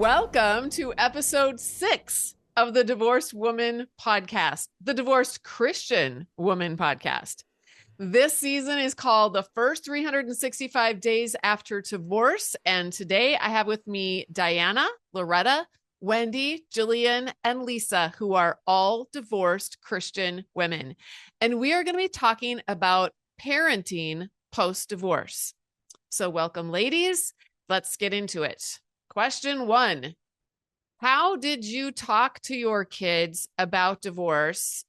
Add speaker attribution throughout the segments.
Speaker 1: Welcome to episode 6 of the Divorced Woman podcast, the Divorced Christian Woman podcast. This season is called The First 365 Days After Divorce. And today I have with me Diana, Loretta, Wendy, Jillian, and Lisa, who are all divorced Christian women. And we are going to be talking about parenting post-divorce. So welcome, ladies. Let's get into it. Question 1. How did you talk to your kids about the divorce,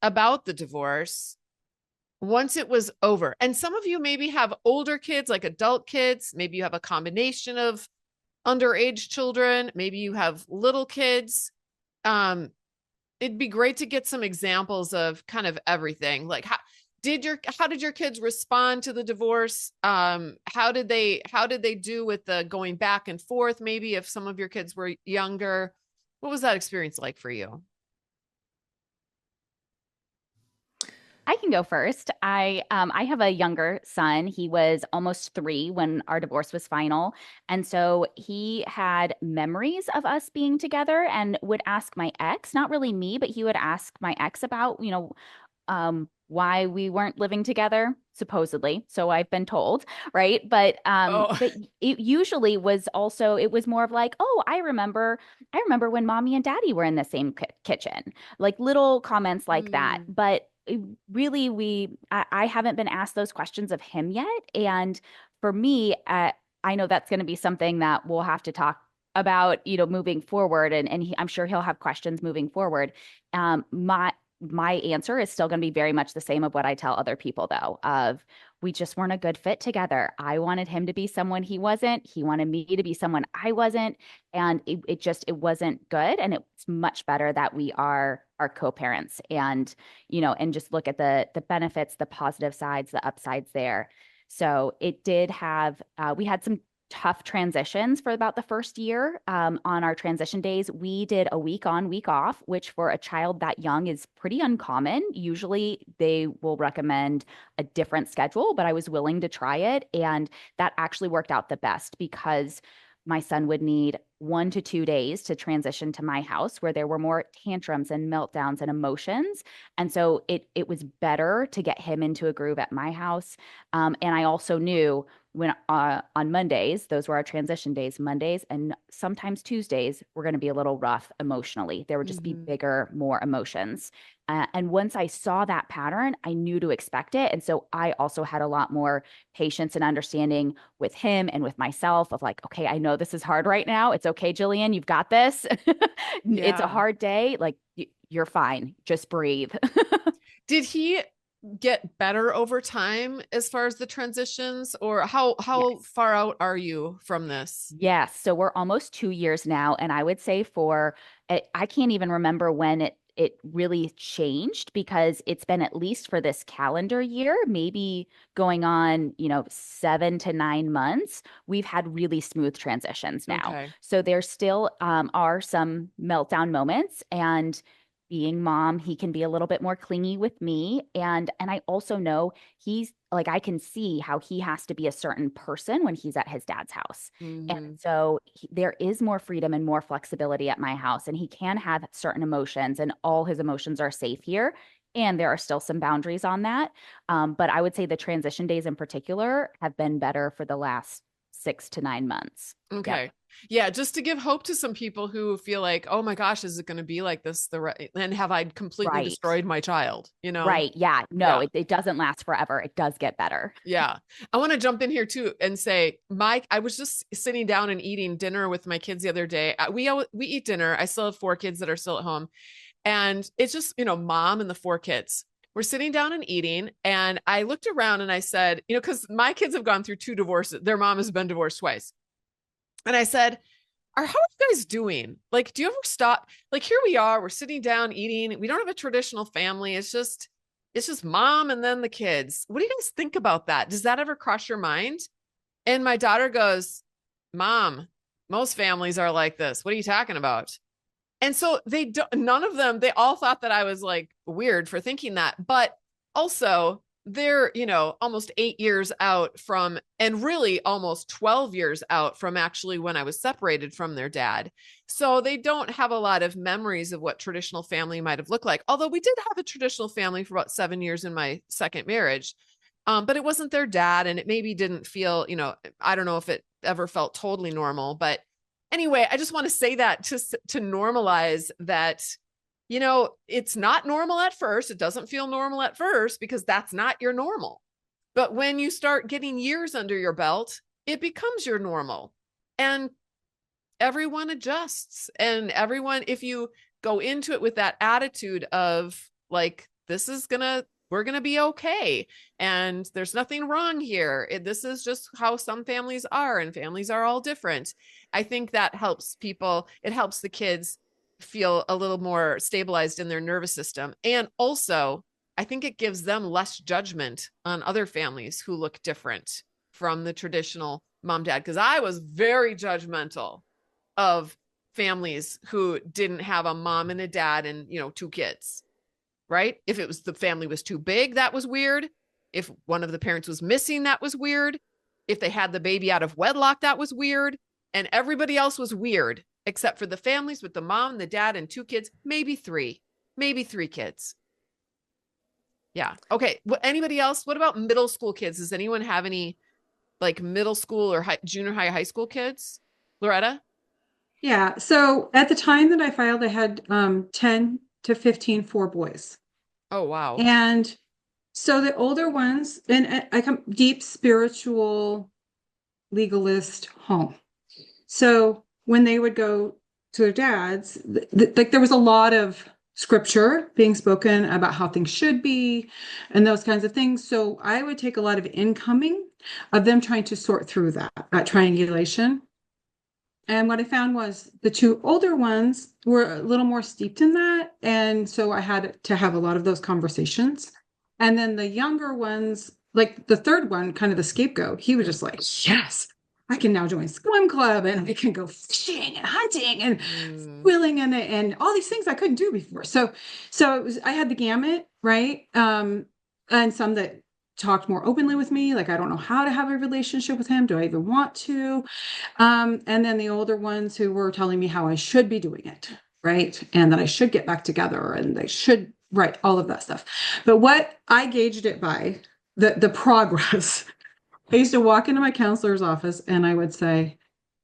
Speaker 1: once it was over? And some of you maybe have older kids, like adult kids. Maybe you have a combination of underage children. Maybe you have little kids. It'd be great to get some examples of kind of everything. Like how did your kids respond to the divorce? How did they do with the going back and forth? Maybe if some of your kids were younger, what was that experience like for you?
Speaker 2: I can go first. I have a younger son. He was almost 3 when our divorce was final. And so he had memories of us being together and would ask my ex, not really me, but he would ask my ex about, why we weren't living together, supposedly. So I've been told, right?
Speaker 1: Oh,
Speaker 2: But it usually was also, it was more of like, oh, I remember when mommy and daddy were in the same kitchen, like little comments like that.
Speaker 1: Hmm.
Speaker 2: But really, I haven't been asked those questions of him yet. And for me, I know that's going to be something that we'll have to talk about, moving forward. And I'm sure he'll have questions moving forward. My answer is still going to be very much the same of what I tell other people, though, of we just weren't a good fit together. I wanted him to be someone he wasn't. He wanted me to be someone I wasn't. And it wasn't good. And it's much better that we are co-parents and, and just look at the benefits, the positive sides, the upsides there. So it did have, we had some tough transitions for about the first year. On our transition days, we did a week on, week off, which for a child that young is pretty uncommon. Usually they will recommend a different schedule, but I was willing to try it. And that actually worked out the best because my son would need 1 to 2 days to transition to my house where there were more tantrums and meltdowns and emotions. And so it was better to get him into a groove at my house. And I also knew when on Mondays, those were our transition days, Mondays and sometimes Tuesdays were going to be a little rough emotionally. There would just be
Speaker 1: Mhm.
Speaker 2: bigger, more emotions. And once I saw that pattern, I knew to expect it. And so I also had a lot more patience and understanding with him and with myself of like, okay, I know this is hard right now. It's okay, Jillian, you've got this. It's a
Speaker 1: Yeah.
Speaker 2: hard day. Like you're fine. Just breathe.
Speaker 1: Did he get better over time as far as the transitions, or how
Speaker 2: Yes.
Speaker 1: far out are you from this?
Speaker 2: Yes. So we're almost 2 years now. And I would say I can't even remember when it really changed because it's been at least for this calendar year, maybe going on, 7 to 9 months. We've had really smooth transitions now.
Speaker 1: Okay.
Speaker 2: So there still are some meltdown moments and being mom, he can be a little bit more clingy with me. And I also know he's like I can see how he has to be a certain person when he's at his dad's house. And
Speaker 1: Hmm.
Speaker 2: so there is more freedom and more flexibility at my house, and he can have certain emotions, and all his emotions are safe here. And there are still some boundaries on that. But I would say the transition days in particular have been better for the last 6 to 9 months. Yep.
Speaker 1: Okay. Yeah, just to give hope to some people who feel like, oh my gosh, is it going to be like this and have I completely
Speaker 2: Right.
Speaker 1: destroyed my child,
Speaker 2: Right. Yeah. No,
Speaker 1: Yeah.
Speaker 2: it doesn't last forever. It does get better.
Speaker 1: Yeah. I want to jump in here too and say, Mike, I was just sitting down and eating dinner with my kids the other day. We eat dinner. I still have 4 kids that are still at home. And it's just, mom and the 4 kids. We're sitting down and eating. And I looked around and I said, because my kids have gone through 2 divorces. Their mom has been divorced twice. And I said, how are you guys doing? Like, do you ever stop? Like, here we are, we're sitting down eating. We don't have a traditional family. It's just mom and then the kids. What do you guys think about that? Does that ever cross your mind? And my daughter goes, Mom, most families are like this. What are you talking about? And so none of them, they all thought that I was like weird for thinking that. But also, they're, almost 8 years out from, and really almost 12 years out from actually when I was separated from their dad. So they don't have a lot of memories of what traditional family might have looked like. Although we did have a traditional family for about 7 years in my second marriage. But it wasn't their dad, and it maybe didn't feel, I don't know if it ever felt totally normal. But anyway, I just want to say that to normalize that, it's not normal at first. It doesn't feel normal at first because that's not your normal. But when you start getting years under your belt, it becomes your normal. And everyone adjusts. And everyone, if you go into it with that attitude of like, we're going to be okay. And there's nothing wrong here. This is just how some families are, and families are all different. I think that helps people. It helps the kids feel a little more stabilized in their nervous system. And also, I think it gives them less judgment on other families who look different from the traditional mom, dad. Because I was very judgmental of families who didn't have a mom and a dad and, two kids, right? If it was the family was too big, that was weird. If one of the parents was missing, that was weird. If they had the baby out of wedlock, that was weird. And everybody else was weird, except for the families with the mom, the dad, and two kids, maybe three kids. Yeah. Okay. Anybody else? What about middle school kids? Does anyone have any like middle school or junior high, high school kids? Loretta?
Speaker 3: Yeah. So at the time that I filed, I had 10 to 15 four boys.
Speaker 1: Oh, wow.
Speaker 3: And so the older ones, and I come deep spiritual legalist home. So when they would go to their dads, like there was a lot of scripture being spoken about how things should be and those kinds of things. So I would take a lot of incoming of them trying to sort through that triangulation. And what I found was the two older ones were a little more steeped in that. And so I had to have a lot of those conversations. And then the younger ones, like the third one, kind of the scapegoat, he was just like, yes, I can now join swim club and I can go fishing and hunting and wheeling and all these things I couldn't do before. So I had the gamut, right? And some that talked more openly with me, like I don't know how to have a relationship with him. Do I even want to? And then the older ones who were telling me how I should be doing it, right? And that I should get back together and they should, right, all of that stuff. But what I gauged it by, the progress, I used to walk into my counselor's office and I would say,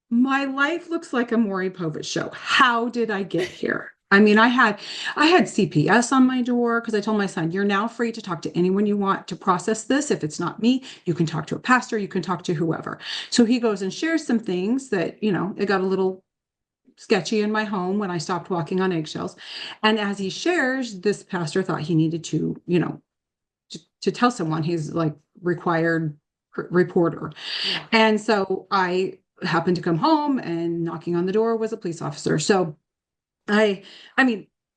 Speaker 3: my life looks like a Maury Povich show. How did I get here? I mean, I had CPS on my door because I told my son, you're now free to talk to anyone you want to process this. If it's not me, you can talk to a pastor, you can talk to whoever. So he goes and shares some things that, it got a little sketchy in my home when I stopped walking on eggshells. And as he shares, this pastor thought he needed to, to tell someone he's like required reporter. Yeah. And so I happened to come home and knocking on the door was a police officer. So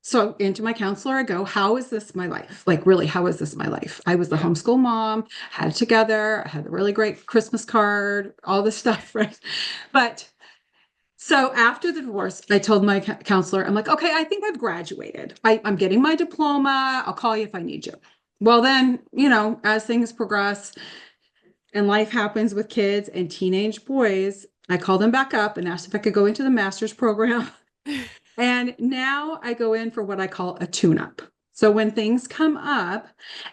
Speaker 3: so into my counselor, I go, how is this my life? Like, really, how is this my life? I was the homeschool mom, had it together, I had a really great Christmas card, all this stuff, right? But so after the divorce, I told my counselor, I'm like, okay, I think I've graduated. I'm getting my diploma. I'll call you if I need you. Well, then, as things progress and life happens with kids and teenage boys, I called them back up and asked if I could go into the master's program. And now I go in for what I call a tune-up. So when things come up,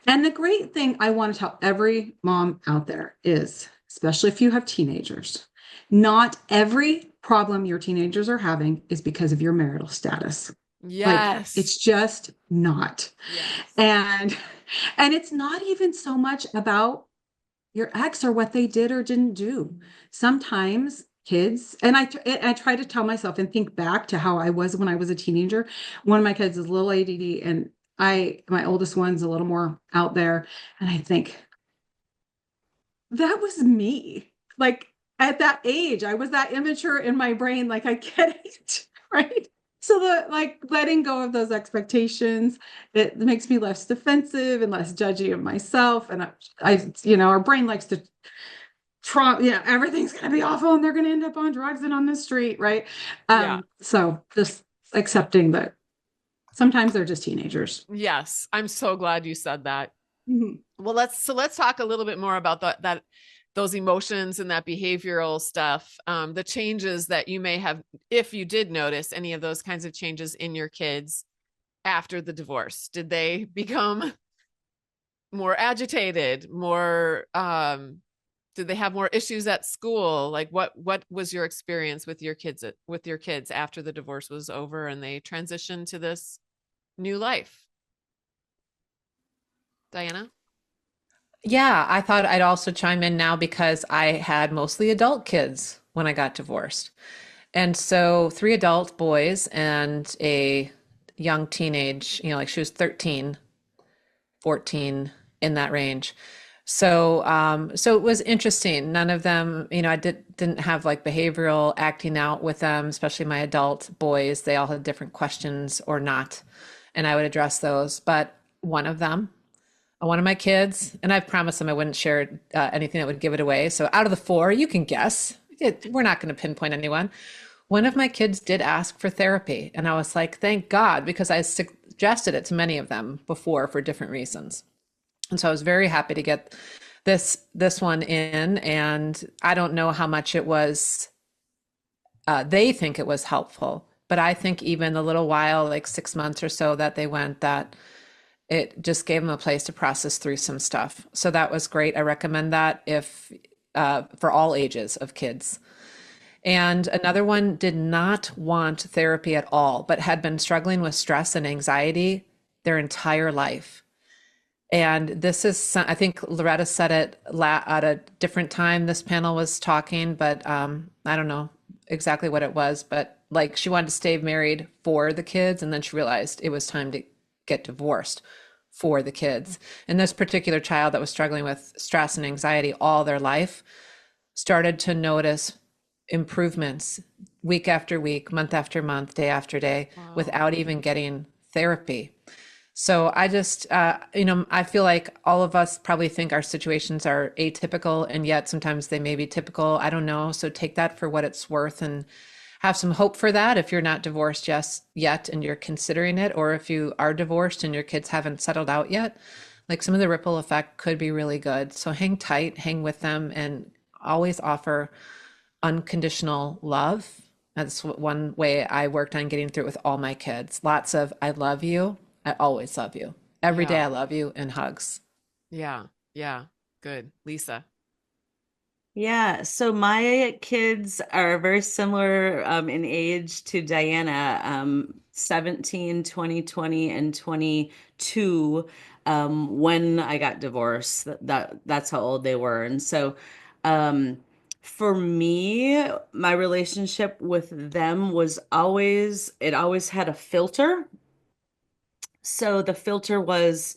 Speaker 3: and the great thing I want to tell every mom out there is, especially if you have teenagers, not every problem your teenagers are having is because of your marital status.
Speaker 1: Yes.
Speaker 3: Like, it's just not. Yes. And it's not even so much about your ex or what they did or didn't do. Sometimes kids, and I try to tell myself and think back to how I was when I was a teenager. One of my kids is a little ADD and my oldest one's a little more out there. And I think that was me. Like at that age, I was that immature in my brain. Like I get it, right? So letting go of those expectations, it makes me less defensive and less judgy of myself. And our brain likes to everything's going to be awful and they're going to end up on drugs and on the street. Right. So just accepting that sometimes they're just teenagers.
Speaker 1: Yes. I'm so glad you said that.
Speaker 3: Mhm.
Speaker 1: Well, let's talk a little bit more about that those emotions and that behavioral stuff, the changes that you may have, if you did notice any of those kinds of changes in your kids after the divorce. Did they become more agitated, more did they have more issues at school? Like what was your experience with your kids after the divorce was over and they transitioned to this new life? Diana?
Speaker 4: Yeah, I thought I'd also chime in now because I had mostly adult kids when I got divorced. And so three adult boys and a young teenage, like she was 13, 14 in that range. So it was interesting. None of them, I didn't have like behavioral acting out with them, especially my adult boys. They all had different questions or not, and I would address those. But one of my kids, and I promised them I wouldn't share anything that would give it away. So out of the four, you can guess. We're not going to pinpoint anyone. One of my kids did ask for therapy, and I was like, thank God, because I suggested it to many of them before for different reasons. And so I was very happy to get this one in, and I don't know how much it was. They think it was helpful, but I think even the little while, like 6 months or so that they went, that it just gave them a place to process through some stuff. So that was great. I recommend that if for all ages of kids. And another one did not want therapy at all, but had been struggling with stress and anxiety their entire life. And this is, I think Loretta said it at a different time. This panel was talking, but I don't know exactly what it was, but like she wanted to stay married for the kids. And then she realized it was time to get divorced for the kids. And this particular child that was struggling with stress and anxiety all their life started to notice improvements week after week, month after month, day after day,
Speaker 1: Wow.
Speaker 4: without even getting therapy. So I just, I feel like all of us probably think our situations are atypical, and yet sometimes they may be typical. I don't know. So take that for what it's worth and have some hope for that if you're not divorced yet and you're considering it, or if you are divorced and your kids haven't settled out yet. Like some of the ripple effect could be really good. So hang tight, hang with them, and always offer unconditional love. That's one way I worked on getting through it with all my kids. Lots of I love you. I always love you. Every day
Speaker 1: Yeah.
Speaker 4: I love you, and hugs.
Speaker 1: Yeah. Yeah. Good. Lisa.
Speaker 5: Yeah, so my kids are very similar in age to Diana, 17, 2020, and 22 when I got divorced. That's how old they were. And so um, for me, my relationship with them it always had a filter. So the filter was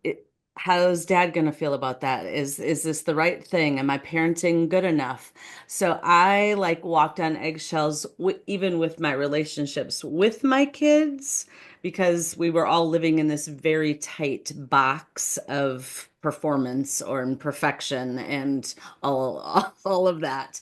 Speaker 5: it, how's dad gonna feel about that? Is this the right thing? Am I parenting good enough? So I like walked on eggshells even with my relationships with my kids because we were all living in this very tight box of performance or imperfection and all of that.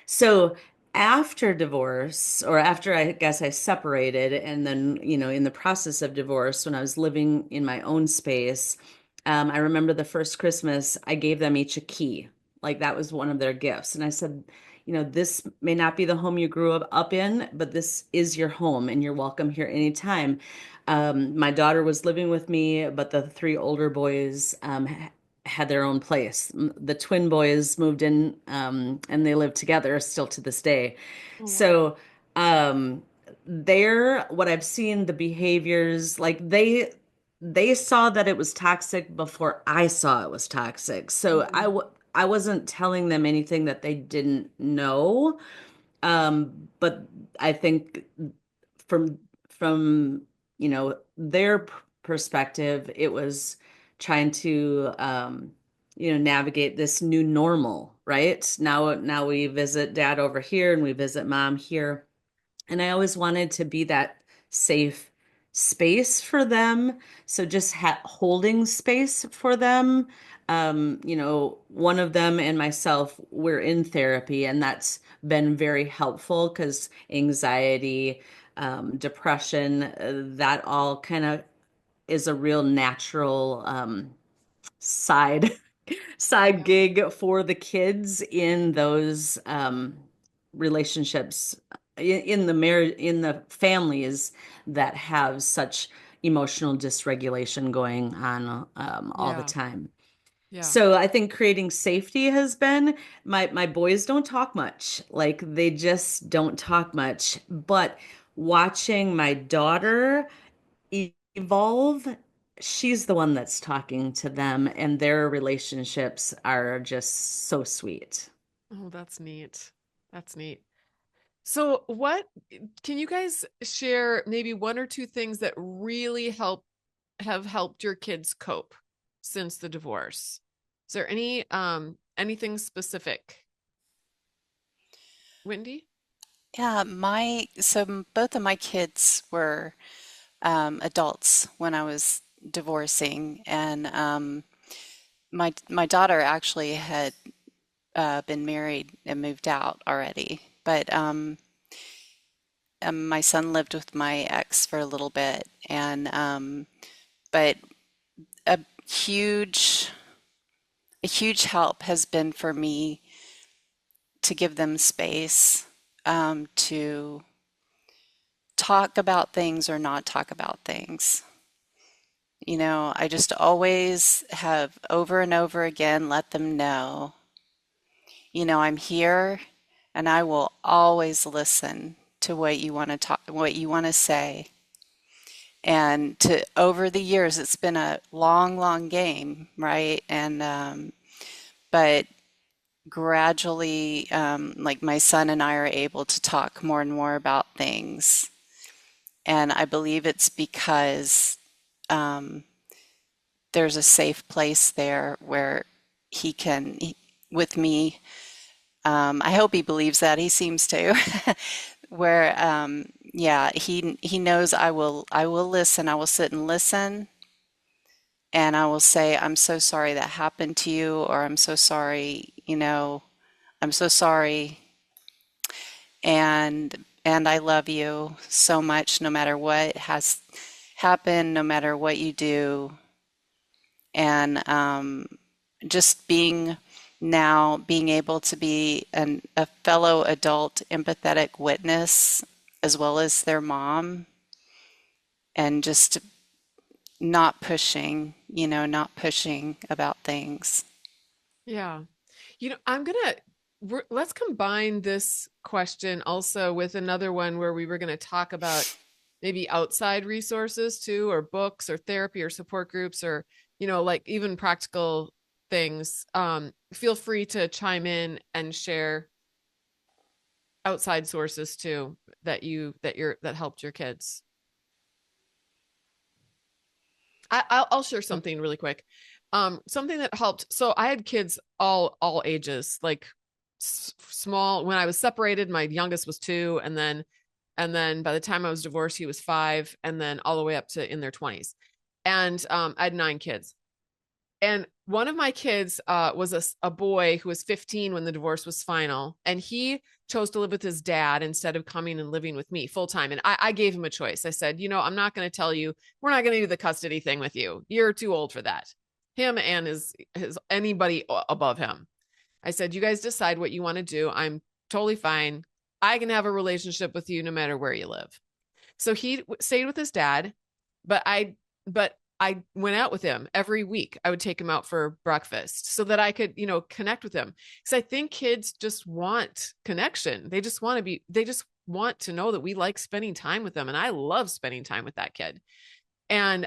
Speaker 5: So after divorce, or after I guess I separated, and then, in the process of divorce, when I was living in my own space, I remember the first Christmas, I gave them each a key. Like that was one of their gifts. And I said, this may not be the home you grew up in, but this is your home and you're welcome here anytime. My daughter was living with me, but the three older boys had their own place. The twin boys moved in and they live together still to this day.
Speaker 1: Oh, wow.
Speaker 5: So they're what I've seen the behaviors like they saw that it was toxic before I saw it was toxic. So I wasn't telling them anything that they didn't know. But I think from their perspective, it was trying to navigate this new normal, right? Now we visit dad over here and we visit mom here. And I always wanted to be that safe space for them. So just holding space for them. One of them and myself, we're in therapy, and that's been very helpful because anxiety, depression, that all kind of is a real natural side gig for the kids in those relationships in the marriage, in the families that have such emotional dysregulation going on all the
Speaker 1: Yeah.
Speaker 5: time.
Speaker 1: Yeah.
Speaker 5: So I think creating safety has been, my boys don't talk much. Like they just don't talk much. But watching my daughter evolve, she's the one that's talking to them, and their relationships are just so sweet.
Speaker 1: Oh, that's neat. That's neat. So what can you guys share maybe one or two things that really have helped your kids cope since the divorce? Is there anything specific? Wendy?
Speaker 6: Yeah, both of my kids were adults when I was divorcing, and my daughter actually had been married and moved out already, but my son lived with my ex for a little bit, and but a huge a huge help has been for me to give them space to talk about things or not talk about things. You know, I just always have over and over again let them know, you know, I'm here and I will always listen to what you want to talk, what you want to say. And to over the years, it's been a long, long game, right? And but gradually, like my son and I are able to talk more and more about things. And I believe it's because um, there's a safe place there where with me, I hope he believes that. He seems to, where, yeah, he knows I will listen. I will sit and listen, and I will say, I'm so sorry that happened to you, or I'm so sorry, you know, I'm so sorry, and I love you so much, no matter what has happened, no matter what you do. And just being able to be a fellow adult empathetic witness as well as their mom, and just not pushing, you know, not pushing about things.
Speaker 1: Yeah. Let's combine this question also with another one where we were going to talk about maybe outside resources too, or books or therapy or support groups, or, like even practical things. Feel free to chime in and share outside sources too that helped your kids. I'll share something really quick. Something that helped. So I had kids all ages, like small. When I was separated, my youngest was 2, and then by the time I was divorced, he was 5, and then all the way up to in their 20s. And I had 9 kids. And one of my kids was a boy who was 15 when the divorce was final, and he chose to live with his dad instead of coming and living with me full time. And I gave him a choice. I said, I'm not going to tell you, we're not going to do the custody thing with you. You're too old for that. Him and his anybody above him. I said, you guys decide what you want to do. I'm totally fine. I can have a relationship with you no matter where you live. So he stayed with his dad, but I went out with him every week. I would take him out for breakfast so that I could, connect with him. Because I think kids just want connection. They just want to know that we like spending time with them. And I love spending time with that kid. And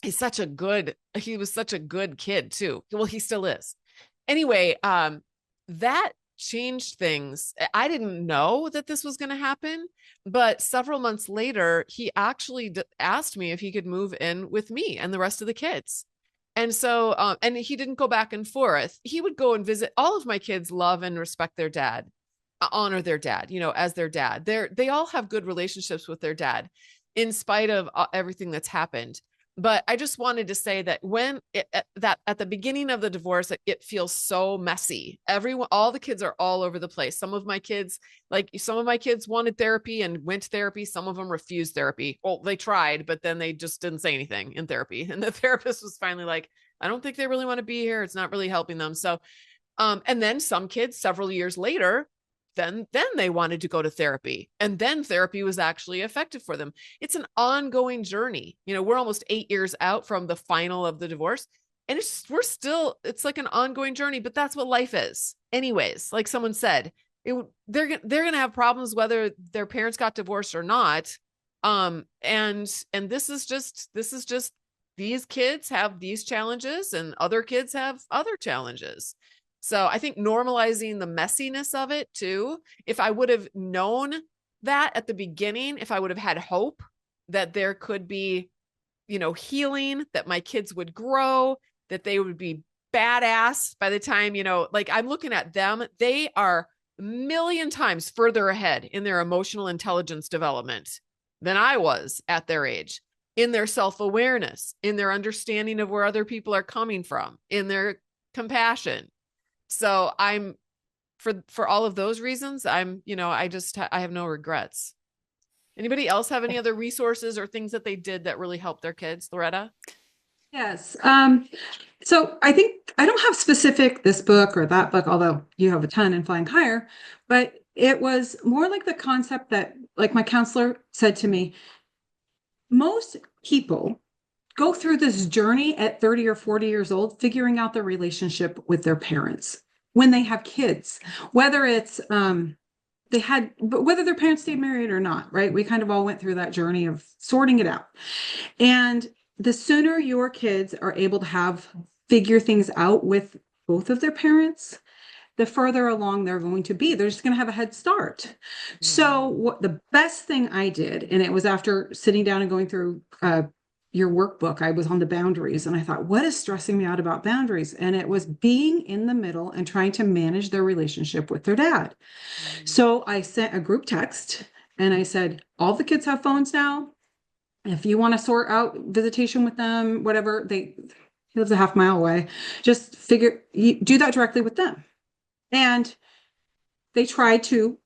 Speaker 1: he was such a good kid too. Well, he still is. Anyway, that changed things. I didn't know that this was going to happen, but several months later, he actually asked me if he could move in with me and the rest of the kids. And so, and he didn't go back and forth. He would go and visit. All of my kids love and respect their dad, honor their dad, as their dad. They all have good relationships with their dad in spite of everything that's happened. But I just wanted to say that at the beginning of the divorce, it feels so messy. All the kids are all over the place. Some of my kids wanted therapy and went to therapy. Some of them refused therapy. Well, they tried, but then they just didn't say anything in therapy. And the therapist was finally like, I don't think they really want to be here. It's not really helping them. So, and then some kids several years later, then they wanted to go to therapy, and then therapy was actually effective for them. It's an ongoing journey. You know, we're almost 8 years out from the final of the divorce, and it's like an ongoing journey, but that's what life is. Anyways, like someone said, they're going to have problems whether their parents got divorced or not. And this is just these kids have these challenges and other kids have other challenges. So I think normalizing the messiness of it too. If I would have known that at the beginning, if I would have had hope that there could be, you know, healing, that my kids would grow, that they would be badass by the time, you know, like I'm looking at them, they are a million times further ahead in their emotional intelligence development than I was at their age, in their self-awareness, in their understanding of where other people are coming from, in their compassion. So I'm for all of those reasons, I'm, you know, I have no regrets. Anybody else have any other resources or things that they did that really helped their kids? Loretta?
Speaker 3: Yes. So I think I don't have specific this book or that book, although you have a ton in Flying Higher, but it was more like the concept that, like my counselor said to me, most people go through this journey at 30 or 40 years old, figuring out their relationship with their parents when they have kids, whether it's, but whether their parents stayed married or not, right? We kind of all went through that journey of sorting it out. And the sooner your kids are able to figure things out with both of their parents, the further along they're going to be. They're just going to have a head start. So the best thing I did, and it was after sitting down and going through your workbook, I was on the boundaries, and I thought, what is stressing me out about boundaries? And it was being in the middle and trying to manage their relationship with their dad. So I sent a group text and I said, all the kids have phones now. If you want to sort out visitation with them, whatever, he lives a half mile away, just do that directly with them. And they tried to,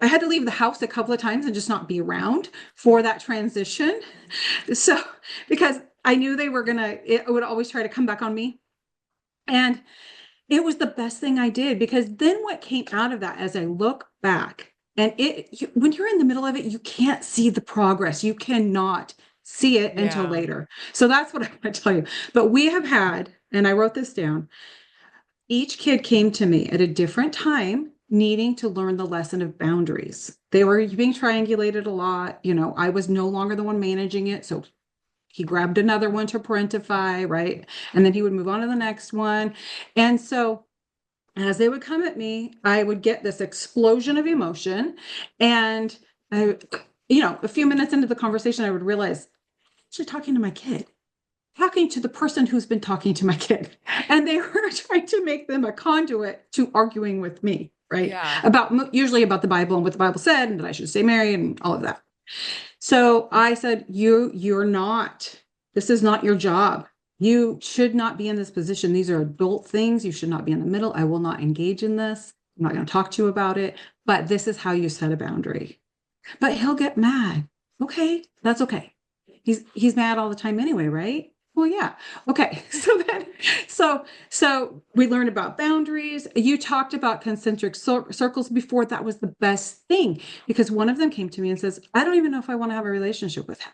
Speaker 3: I had to leave the house a couple of times and just not be around for that transition. So, because I knew it would always try to come back on me. And it was the best thing I did, because then what came out of that, as I look back, and when you're in the middle of it, you can't see the progress. You cannot see it until later. So that's what I want to tell you. But we have had, and I wrote this down, each kid came to me at a different time needing to learn the lesson of boundaries. They were being triangulated a lot. You know, I was no longer the one managing it. So he grabbed another one to parentify, right? And then he would move on to the next one. And so as they would come at me, I would get this explosion of emotion. And a few minutes into the conversation, I would realize, I'm actually talking to my kid, talking to the person who's been talking to my kid. And they were trying to make them a conduit to arguing with me, right? Yeah. Usually about the Bible and what the Bible said, and that I should stay married and all of that. So I said, this is not your job. You should not be in this position. These are adult things. You should not be in the middle. I will not engage in this. I'm not going to talk to you about it, but this is how you set a boundary. But he'll get mad. Okay, that's okay. He's mad all the time anyway, right? Well, yeah. Okay. So we learned about boundaries. You talked about concentric circles before. That was the best thing, because one of them came to me and says, I don't even know if I want to have a relationship with him.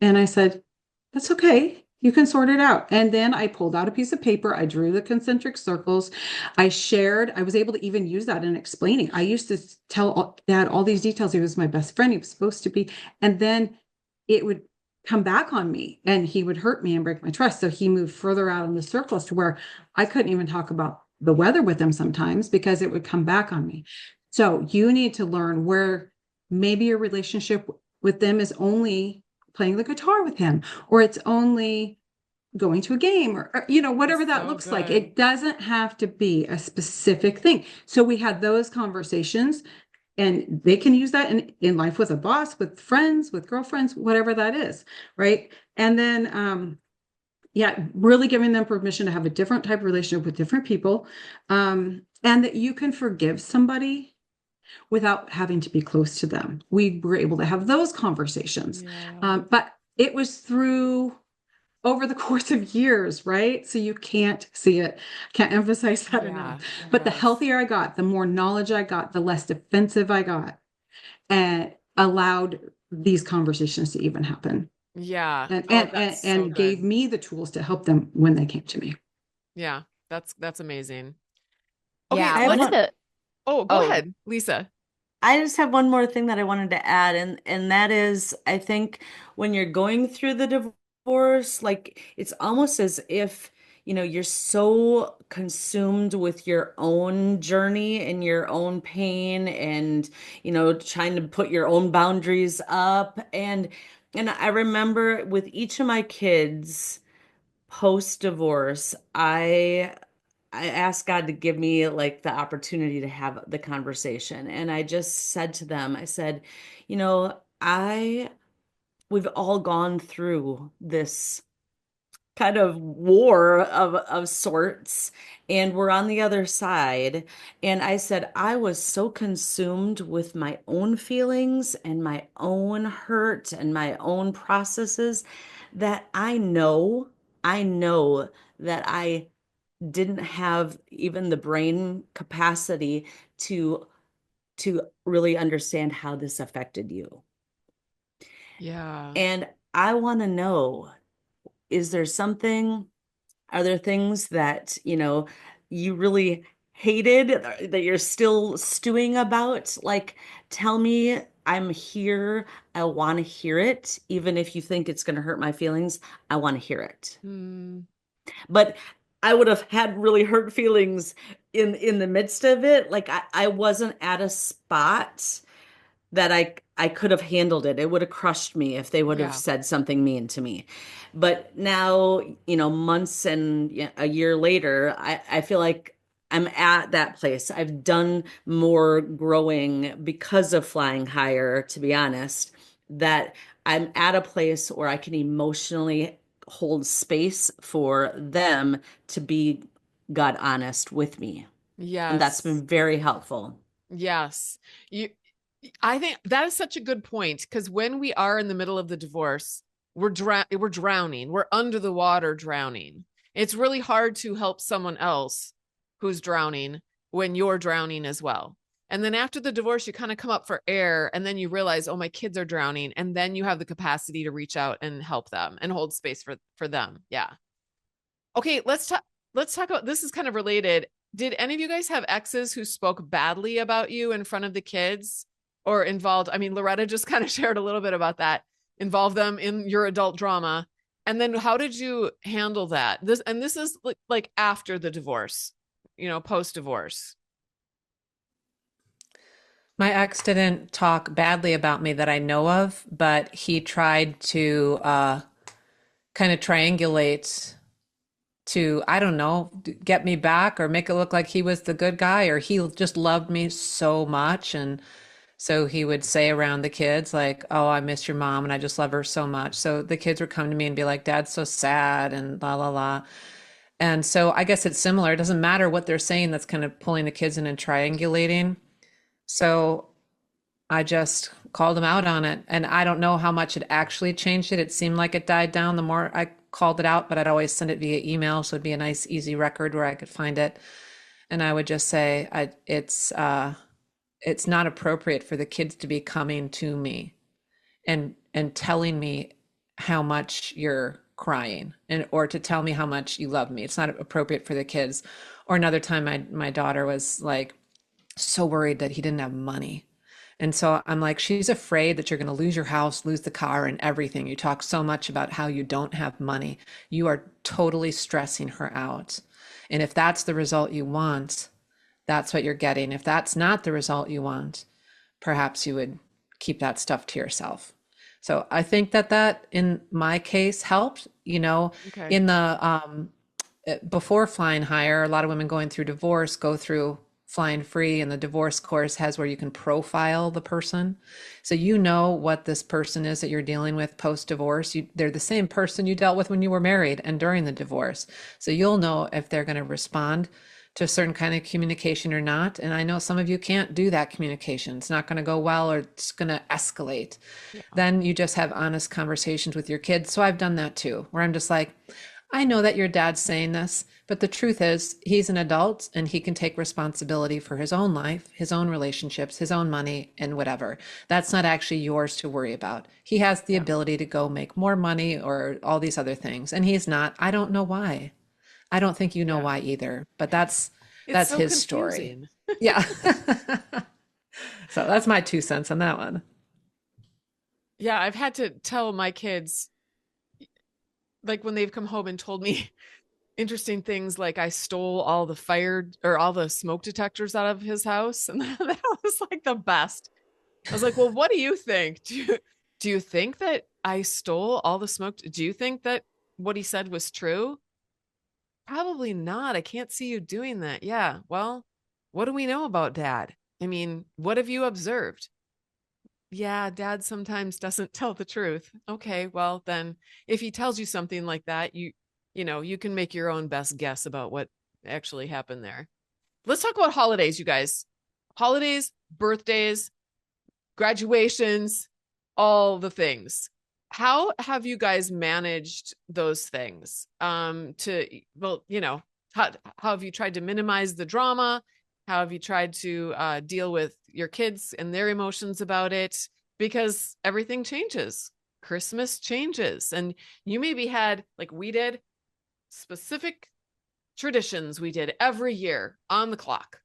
Speaker 3: And I said, that's okay. You can sort it out. And then I pulled out a piece of paper. I drew the concentric circles. I was able to even use that in explaining. I used to tell Dad all these details. He was my best friend. He was supposed to be. And then it would come back on me and he would hurt me and break my trust. So he moved further out in the circles to where I couldn't even talk about the weather with him sometimes, because it would come back on me. So you need to learn where maybe your relationship with them is only playing the guitar with him, or it's only going to a game, or whatever that looks like. It doesn't have to be a specific thing. So we had those conversations, and they can use that in life with a boss, with friends, with girlfriends, whatever that is, right? And then, really giving them permission to have a different type of relationship with different people, and that you can forgive somebody without having to be close to them. We were able to have those conversations, but it was through over the course of years, right? So you can't see it. Can't emphasize that enough. But the
Speaker 1: Yes.
Speaker 3: healthier I got, the more knowledge I got, the less defensive I got, and allowed these conversations to even happen.
Speaker 1: Yeah.
Speaker 3: And
Speaker 1: Oh, that's so
Speaker 3: gave
Speaker 1: good.
Speaker 3: me the tools to help them when they came to me.
Speaker 1: Yeah, that's amazing. Okay,
Speaker 2: Yeah,
Speaker 5: I have
Speaker 2: one of
Speaker 5: one.
Speaker 2: the
Speaker 1: go
Speaker 2: oh,
Speaker 1: ahead, Lisa.
Speaker 5: I just have one more thing that I wanted to add, and that is, I think when you're going through the divorce, like it's almost as if, you're so consumed with your own journey and your own pain and, trying to put your own boundaries up. And I remember with each of my kids post-divorce, I asked God to give me like the opportunity to have the conversation. And I just said to them, I said, I we've all gone through this kind of war of sorts, and we're on the other side. And I said, I was so consumed with my own feelings and my own hurt and my own processes that I know that I didn't have even the brain capacity to really understand how this affected you.
Speaker 1: Yeah.
Speaker 5: And I want to know, are there things that, you really hated that you're still stewing about? Like, tell me, I'm here. I want to hear it. Even if you think it's going to hurt my feelings, I want to hear it.
Speaker 1: Hmm.
Speaker 5: But I would have had really hurt feelings in the midst of it. Like I wasn't at a spot that I could have handled it. It would have crushed me if they would have
Speaker 1: Yeah.
Speaker 5: said something mean to me. But now, months and a year later, I feel like I'm at that place. I've done more growing because of flying higher, to be honest, that I'm at a place where I can emotionally hold space for them to be God honest with me. And that's
Speaker 1: Yes.
Speaker 5: been very helpful.
Speaker 1: Yes. You I think that is such a good point, because when we are in the middle of the divorce, we're drowning. We're under the water drowning. It's really hard to help someone else who's drowning when you're drowning as well. And then after the divorce, you kind of come up for air, and then you realize, oh, my kids are drowning, and then you have the capacity to reach out and help them and hold space for them. Yeah. Okay, let's talk about, this is kind of related. Did any of you guys have exes who spoke badly about you in front of the kids, or involved? I mean, Loretta just kind of shared a little bit about that. Involve them in your adult drama. And then how did you handle that? This is like after the divorce, post divorce.
Speaker 4: My ex didn't talk badly about me that I know of, but he tried to kind of triangulate to, I don't know, get me back or make it look like he was the good guy, or he just loved me so much. And so he would say around the kids, like, oh, I miss your mom and I just love her so much. So the kids would come to me and be like, Dad's so sad and la la la. And so I guess it's similar. It doesn't matter what they're saying, that's kind of pulling the kids in and triangulating. So I just called him out on it. And I don't know how much it actually changed it. It seemed like it died down the more I called it out, but I'd always send it via email. So it'd be a nice, easy record where I could find it. And I would just say, it's not appropriate for the kids to be coming to me and telling me how much you're crying, and or to tell me how much you love me. It's not appropriate for the kids. Or another time my daughter was like so worried that he didn't have money. And so I'm like, she's afraid that you're going to lose your house, lose the car, and everything. You talk so much about how you don't have money. You are totally stressing her out. And if that's the result you want, that's what you're getting. If that's not the result you want, perhaps you would keep that stuff to yourself. So I think that in my case helped,
Speaker 1: Okay.
Speaker 4: in the before flying higher, a lot of women going through divorce go through flying free, and the divorce course has where you can profile the person. So you know what this person is that you're dealing with post divorce. They're the same person you dealt with when you were married and during the divorce. So you'll know if they're going to respond to a certain kind of communication or not. And I know some of you can't do that communication. It's not going to go well, or it's going to escalate.
Speaker 1: Yeah.
Speaker 4: Then you just have honest conversations with your kids. So I've done that too, where I'm just like, I know that your dad's saying this, but the truth is he's an adult and he can take responsibility for his own life, his own relationships, his own money, and whatever. That's not actually yours to worry about. He has the
Speaker 1: Yeah.
Speaker 4: ability to go make more money or all these other things, and he's not. I don't know why. I don't think you know
Speaker 1: Yeah.
Speaker 4: why either, but that's
Speaker 1: It's so
Speaker 4: his story.
Speaker 1: confusing.
Speaker 4: Yeah. So that's my 2 cents on that one.
Speaker 1: Yeah, I've had to tell my kids, like when they've come home and told me interesting things, like I stole all the fire or all the smoke detectors out of his house. And that was like the best. I was like, well, what do you think? Do you think that I stole all the smoke? Do you think that what he said was true? Probably not. I can't see you doing that. Yeah. Well, what do we know about dad? I mean, what have you observed? Yeah, dad sometimes doesn't tell the truth. Okay, well then if he tells you something like that, you can make your own best guess about what actually happened there. Let's talk about holidays, you guys. Holidays, birthdays, graduations, all the things. How have you guys managed those things? How have you tried to minimize the drama? How have you tried to deal with your kids and their emotions about it? Because everything changes. Christmas changes. And you maybe had, like we did, specific traditions we did every year on the clock.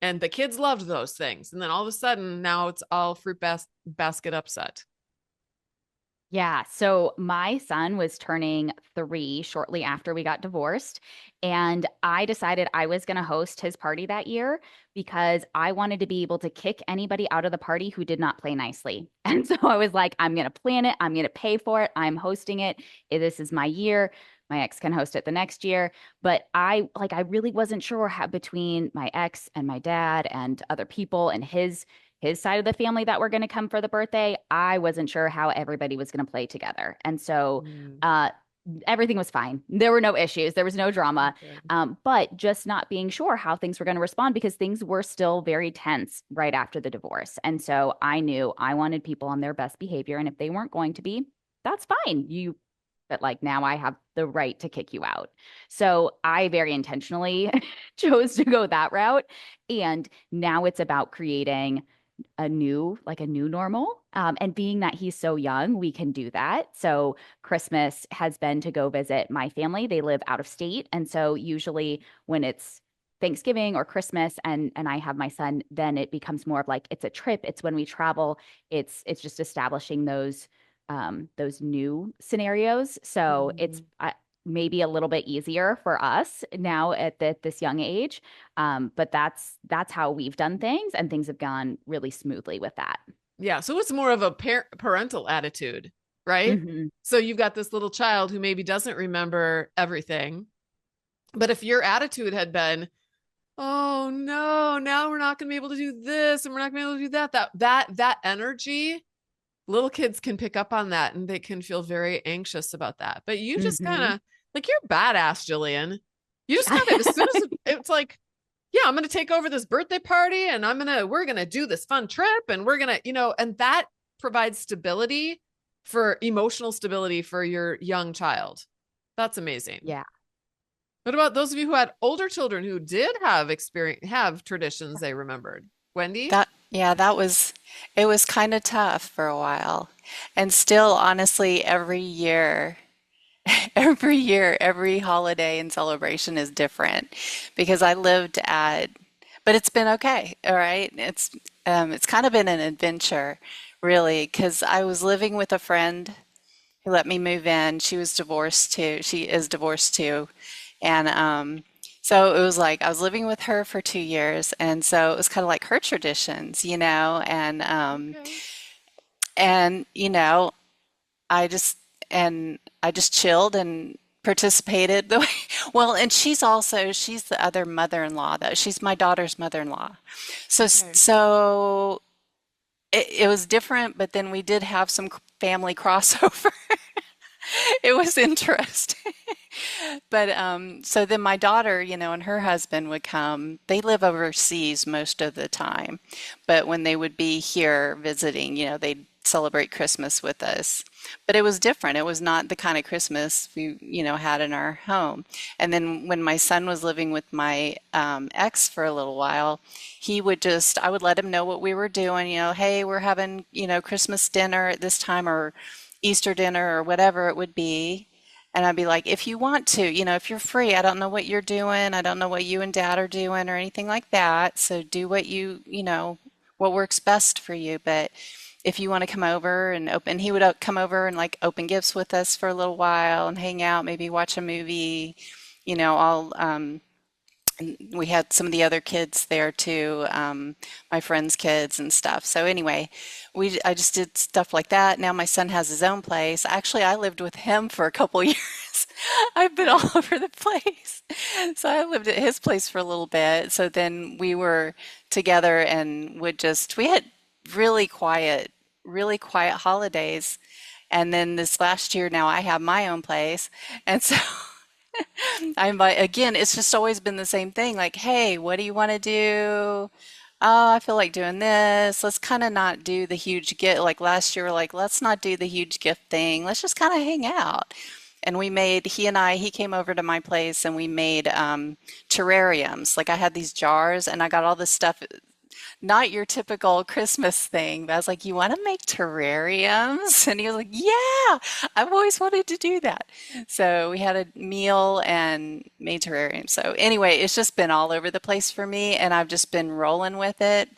Speaker 1: And the kids loved those things. And then all of a sudden, now it's all fruit basket upset.
Speaker 2: Yeah. So my son was turning 3 shortly after we got divorced. And I decided I was going to host his party that year because I wanted to be able to kick anybody out of the party who did not play nicely. And so I was like, I'm going to plan it. I'm going to pay for it. I'm hosting it. This is my year. My ex can host it the next year. But I really wasn't sure how between my ex and my dad and other people and his side of the family that were going to come for the birthday, I wasn't sure how everybody was going to play together. And so everything was fine. There were no issues. There was no drama. But just not being sure how things were going to respond because things were still very tense right after the divorce. And so I knew I wanted people on their best behavior. And if they weren't going to be, that's fine. But like now I have the right to kick you out. So I very intentionally chose to go that route. And now it's about creating a new normal. And being that he's so young, we can do that. So Christmas has been to go visit my family. They live out of state. And so usually when it's Thanksgiving or Christmas and I have my son, then it becomes more of like it's a trip. It's when we travel. It's just establishing those new scenarios. So it's maybe a little bit easier for us now at this young age. But that's how we've done things, and things have gone really smoothly with that.
Speaker 1: Yeah. So it's more of a parental attitude, right?
Speaker 2: Mm-hmm.
Speaker 1: So you've got this little child who maybe doesn't remember everything. But if your attitude had been, oh no, now we're not going to be able to do this and we're not going to be able to do that energy, little kids can pick up on that and they can feel very anxious about that. But you just kind of like, you're badass, Jillian. You just kind of, as soon as it's like, yeah, I'm going to take over this birthday party and we're going to do this fun trip and we're going to, and that provides stability emotional stability for your young child. That's amazing.
Speaker 2: Yeah.
Speaker 1: What about those of you who had older children who did have traditions they remembered? Wendy?
Speaker 6: It was kind of tough for a while. And still, honestly, every year, every holiday and celebration is different because but it's been okay. All right. It's kind of been an adventure, really, because I was living with a friend who let me move in. She was divorced too. She is divorced too. And so it was like I was living with her for 2 years, and so it was kind of like her traditions,
Speaker 1: Okay.
Speaker 6: and I just chilled and participated the way well, and she's the other mother-in-law though. She's my daughter's mother-in-law. So
Speaker 1: Okay.
Speaker 6: so it was different, but then we did have some family crossover. It was interesting. But so then my daughter, and her husband would come. They live overseas most of the time, but when they would be here visiting, they'd celebrate Christmas with us. But it was different. It was not the kind of Christmas we, had in our home. And then when my son was living with my ex for a little while, I would let him know what we were doing, hey, we're having, Christmas dinner at this time or Easter dinner or whatever it would be. And I'd be like, if you want to, if you're free, I don't know what you're doing. I don't know what you and dad are doing or anything like that. So do what what works best for you. But if you want to come over and open, he would come over and like open gifts with us for a little while and hang out, maybe watch a movie, all and we had some of the other kids there too, my friends' kids and stuff. So anyway, I just did stuff like that. Now my son has his own place. Actually, I lived with him for a couple years. I've been all over the place. So I lived at his place for a little bit. So then we were together and we had really quiet holidays. And then this last year, now I have my own place. And so again, it's just always been the same thing. Like, hey, what do you want to do? Oh, I feel like doing this. Let's kind of not do the huge gift. Like last year, we're like, let's not do the huge gift thing. Let's just kind of hang out. And he came over to my place and we made terrariums. Like I had these jars and I got all this stuff, not your typical Christmas thing. But I was like, you want to make terrariums? And he was like, yeah, I've always wanted to do that. So we had a meal and made terrariums. So anyway, it's just been all over the place for me and I've just been rolling with it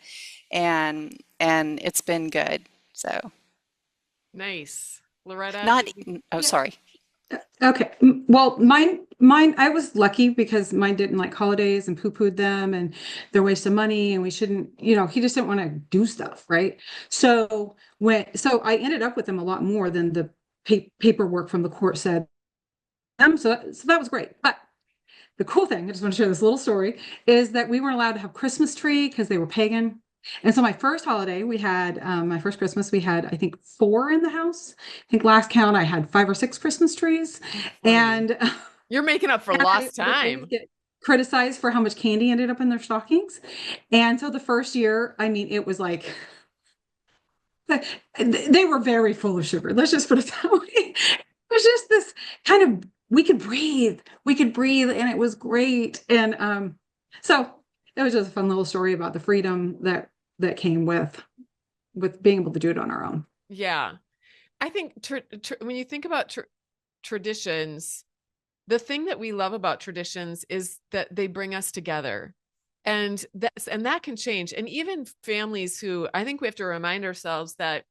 Speaker 6: and it's been good. So
Speaker 1: Nice. Loretta?
Speaker 6: not, oh,
Speaker 3: Yeah.
Speaker 6: sorry.
Speaker 3: Okay. Well, mine, I was lucky because mine didn't like holidays and poo-pooed them and they're a waste of money and we shouldn't, he just didn't want to do stuff, right? So I ended up with them a lot more than the paperwork from the court said. So that was great. But the cool thing, I just want to share this little story, is that we weren't allowed to have Christmas tree because they were pagan. And so my first holiday, my first Christmas, we had, I think, 4 in the house. I think last count, I had 5 or 6 Christmas trees.
Speaker 1: Funny.
Speaker 3: And
Speaker 1: You're making up for
Speaker 3: and
Speaker 1: lost
Speaker 3: I would
Speaker 1: time.
Speaker 3: always get criticized for how much candy ended up in their stockings. And so the first year, I mean, it was like, they were very full of sugar. Let's just put it that way. It was just this kind of, we could breathe, and it was great. And so it was just a fun little story about the freedom that came with being able to do it on our own.
Speaker 1: Yeah. I think when you think about traditions, the thing that we love about traditions is that they bring us together. And that can change. And even families who, I think we have to remind ourselves that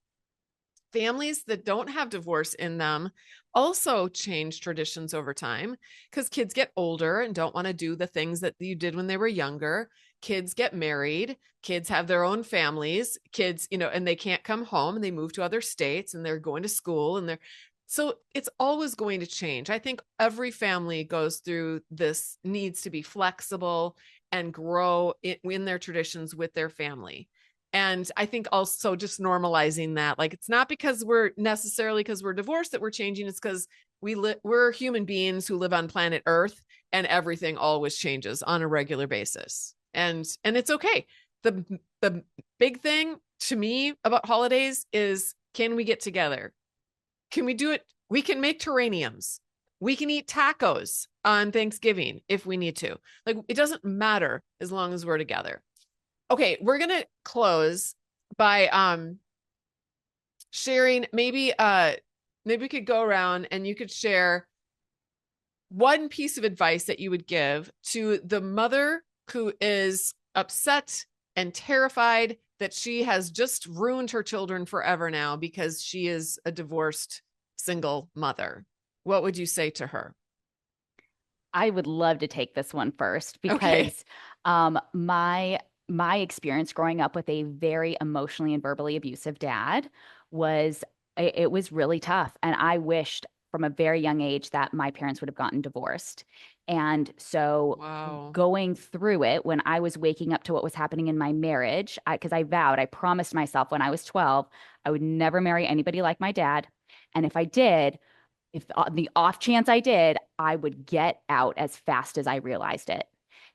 Speaker 1: families that don't have divorce in them also change traditions over time because kids get older and don't want to do the things that you did when they were younger. Kids get married, kids have their own families, kids, and they can't come home and they move to other states and they're going to school so it's always going to change. I think every family goes through this, needs to be flexible and grow in their traditions with their family. And I think also just normalizing that, like, it's not because we're divorced that we're changing. It's because we're human beings who live on planet Earth and everything always changes on a regular basis. And it's okay. The big thing to me about holidays is, can we get together? Can we do it? We can make terrariums. We can eat tacos on Thanksgiving if we need to. Like, it doesn't matter as long as we're together. Okay, we're going to close by sharing, maybe we could go around and you could share one piece of advice that you would give to the mother who is upset and terrified that she has just ruined her children forever now because she is a divorced single mother. What would you say to her?
Speaker 2: I would love to take this one first because
Speaker 1: Okay.
Speaker 2: My experience growing up with a very emotionally and verbally abusive dad was it was really tough. And I wished from a very young age that my parents would have gotten divorced. And so
Speaker 1: Wow.
Speaker 2: going through it, when I was waking up to what was happening in my marriage, because I promised myself when I was 12, I would never marry anybody like my dad. And if I did, if the off chance I did, I would get out as fast as I realized it.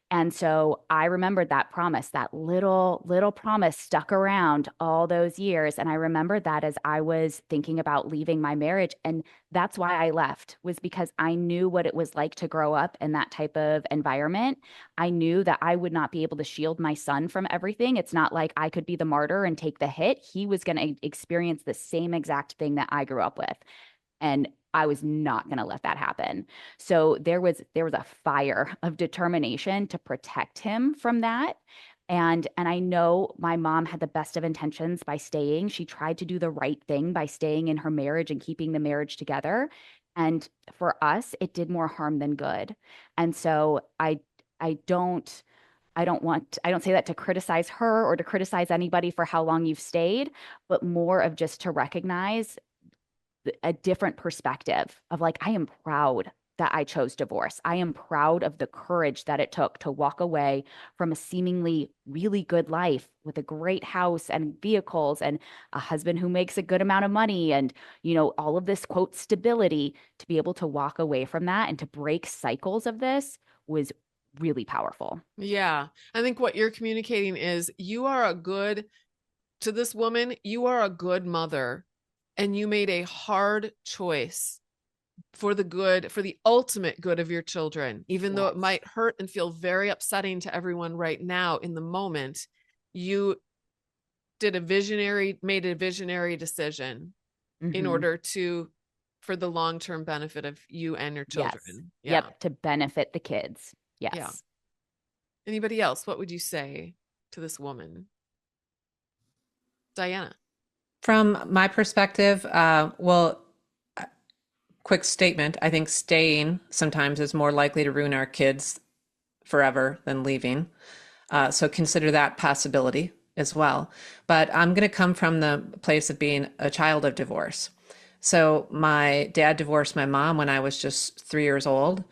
Speaker 2: And so I remembered that promise, that little promise stuck around all those years. And I remembered that as I was thinking about leaving my marriage. And that's why I left, was because I knew what it was like to grow up in that type of environment. I knew that I would not be able to shield my son from everything. It's not like I could be the martyr and take the hit. He was going to experience the same exact thing that I grew up with. And I was not going to let that happen. So there was a fire of determination to protect him from that. And I know my mom had the best of intentions by staying. She tried to do the right thing by staying in her marriage and keeping the marriage together. And for us, it did more harm than good. And so I don't I don't say that to criticize her or to criticize anybody for how long you've stayed, but more of just to recognize a different perspective of like, I am proud that I chose divorce. I am proud of the courage that it took to walk away from a seemingly really good life with a great house and vehicles and a husband who makes a good amount of money and, all of this quote stability, to be able to walk away from that and to break cycles of this was really powerful.
Speaker 1: Yeah. I think what you're communicating is to this woman, you are a good mother, and you made a hard choice for the ultimate good of your children, even though it might hurt and feel very upsetting to everyone right now in the moment. You made a visionary decision in order for the long-term benefit of you and your children.
Speaker 2: Yes. Yep. To benefit the kids. Yes.
Speaker 1: Yeah. Anybody else? What would you say to this woman? Diana.
Speaker 4: From my perspective, quick statement. I think staying sometimes is more likely to ruin our kids forever than leaving. So consider that possibility as well. But I'm going to come from the place of being a child of divorce. So my dad divorced my mom when I was just 3 years old.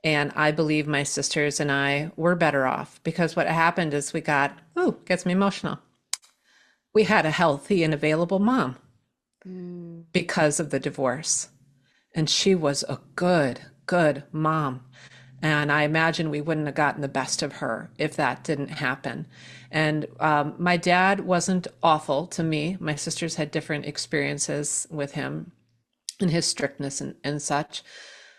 Speaker 4: And I believe my sisters and I were better off, because what happened is gets me emotional. We had a healthy and available mom because of the divorce. And she was a good mom. And I imagine we wouldn't have gotten the best of her if that didn't happen. And my dad wasn't awful to me. My sisters had different experiences with him and his strictness and such.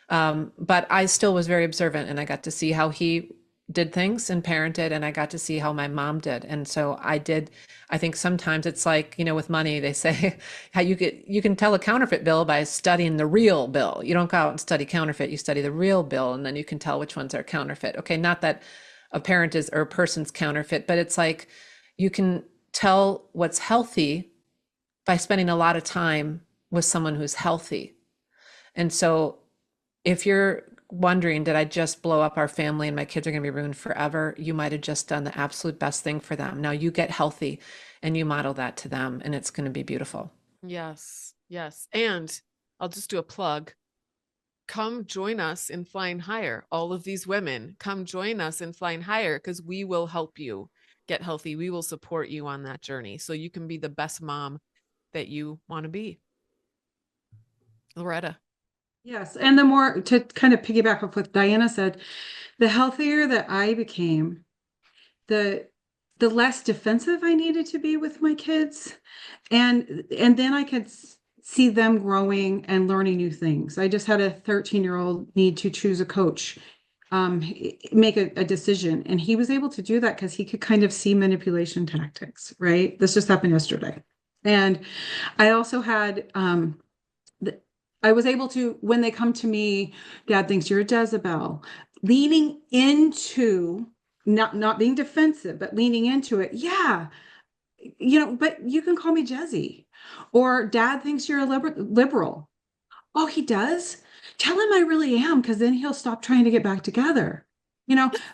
Speaker 4: But I still was very observant, and I got to see how he did things and parented, and I got to see how my mom did. And so I think sometimes it's like, with money, they say how you can tell a counterfeit bill by studying the real bill. You don't go out and study counterfeit, you study the real bill, and then you can tell which ones are counterfeit. Okay, not that a parent is or a person's counterfeit, but it's like you can tell what's healthy by spending a lot of time with someone who's healthy. And so if you're wondering, did I just blow up our family and my kids are going to be ruined forever? You might have just done the absolute best thing for them. Now you get healthy and you model that to them, and it's going to be beautiful.
Speaker 1: Yes. Yes. And I'll just do a plug. Come join us in Flying Higher. All of these women, come join us in Flying Higher, because we will help you get healthy. We will support you on that journey so you can be the best mom that you want to be. Loretta.
Speaker 3: Yes. And the more, to kind of piggyback off what Diana said, the healthier that I became, the less defensive I needed to be with my kids. And then I could see them growing and learning new things. I just had a 13-year-old need to choose a coach, make a decision. And he was able to do that because he could kind of see manipulation tactics, right? This just happened yesterday. And I also had, I was able to, when they come to me, Dad thinks you're a Jezebel, leaning into, not being defensive, but leaning into it. Yeah, but you can call me Jezzy. Or Dad thinks you're a liberal. Oh, he does? Tell him I really am, because then he'll stop trying to get back together.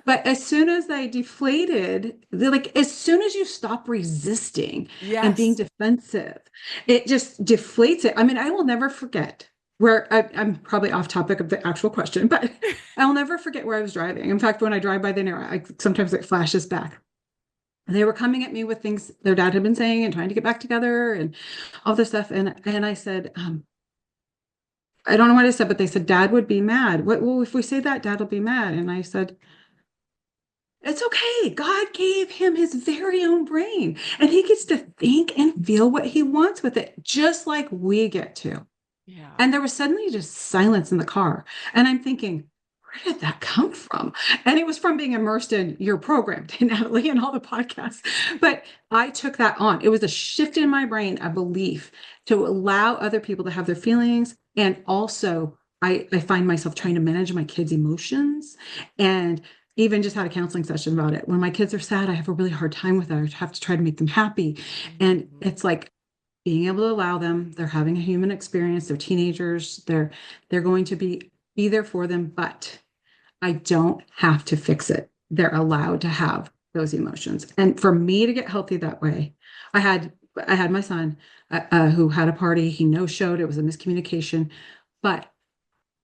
Speaker 3: But as soon as they deflated, as soon as you stop resisting and being defensive, it just deflates it. I mean, I will never forget where I'm probably off topic of the actual question, but I'll never forget where I was driving. In fact, when I drive by there, sometimes it flashes back. They were coming at me with things their dad had been saying and trying to get back together and all this stuff. And I said, I don't know what I said, but they said, Dad would be mad. What, well, if we say that, Dad will be mad. And I said, it's okay. God gave him his very own brain, and he gets to think and feel what he wants with it, just like we get to.
Speaker 1: Yeah.
Speaker 3: And there was suddenly just silence in the car. And I'm thinking, where did that come from? And it was from being immersed in your program, Natalie, and all the podcasts. But I took that on. It was a shift in my brain, a belief to allow other people to have their feelings. And also, I find myself trying to manage my kids' emotions, and even just had a counseling session about it. When my kids are sad, I have a really hard time with it. I have to try to make them happy. And it's like being able to allow them, they're having a human experience, they're teenagers, they're going to be there for them, but I don't have to fix it. They're allowed to have those emotions. And for me to get healthy that way, I had my son who had a party. He no-showed. It was a miscommunication, but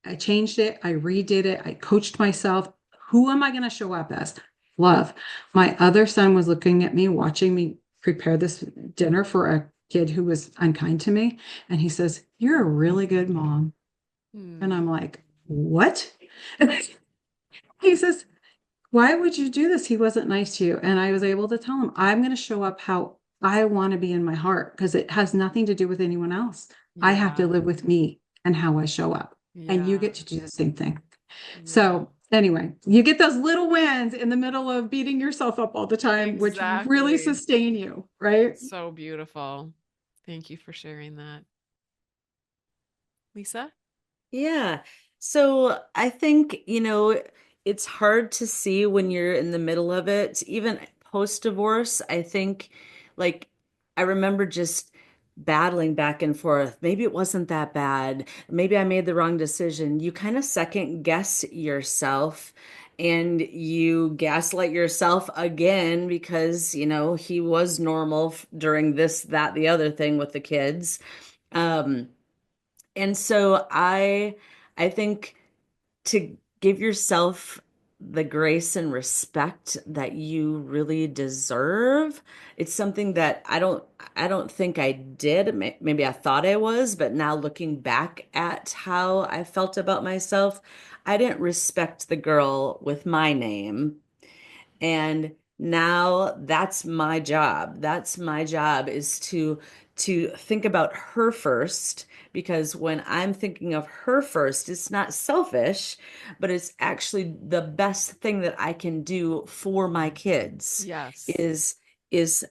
Speaker 3: I changed it. I redid it. I coached myself. Who am I going to show up as? Love. My other son was looking at me, watching me prepare this dinner for a kid who was unkind to me. And he says, "You're a really good mom." And I'm like, what? He says, "Why would you do this? He wasn't nice to you." And I was able to tell him, I'm going to show up how I want to be in my heart, because it has nothing to do with anyone else. I have to live with me and how I show up. And you get to do the same thing. So anyway, you get those little wins in the middle of beating yourself up all the time, which really sustain you, right?
Speaker 1: So beautiful. Thank you for sharing that. Lisa?
Speaker 5: Yeah. So I think, it's hard to see when you're in the middle of it, even post-divorce. I think, like, I remember just battling back and forth. Maybe it wasn't that bad. Maybe I made the wrong decision. You kind of second guess yourself, and you gaslight yourself again because, he was normal during this, that, the other thing with the kids. And so I think to give yourself the grace and respect that you really deserve. It's something that I don't think I did. Maybe I thought I was, but now looking back at how I felt about myself, I didn't respect the girl with my name. And now that's my job. That's my job, is to think about her first, because when I'm thinking of her first, it's not selfish, but it's actually the best thing that I can do for my kids.
Speaker 1: Yes.
Speaker 5: Is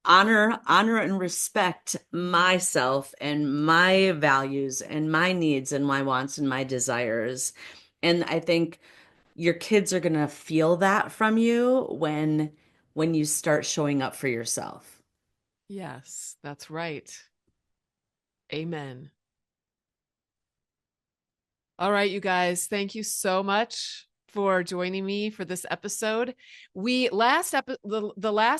Speaker 5: honor and respect myself and my values and my needs and my wants and my desires. And I think your kids are going to feel that from you when you start showing up for yourself.
Speaker 1: Yes, that's right. Amen. All right, you guys, thank you so much for joining me for this episode. The last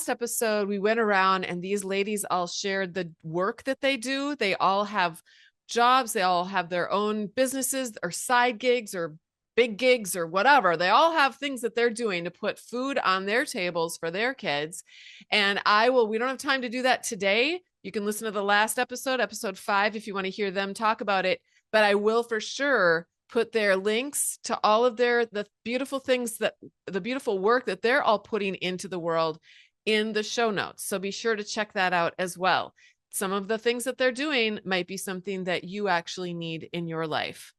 Speaker 1: episode, we went around and these ladies all shared the work that they do. They all have jobs. They all have their own businesses or side gigs or big gigs or whatever. They all have things that they're doing to put food on their tables for their kids. And we don't have time to do that today. You can listen to the last episode 5, if you want to hear them talk about it. But I will for sure put their links to all of the beautiful things, the beautiful work that they're all putting into the world in the show notes. So be sure to check that out as well. Some of the things that they're doing might be something that you actually need in your life.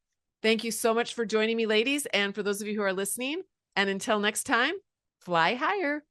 Speaker 1: Thank you so much for joining me, ladies. And for those of you who are listening, and until next time, fly higher.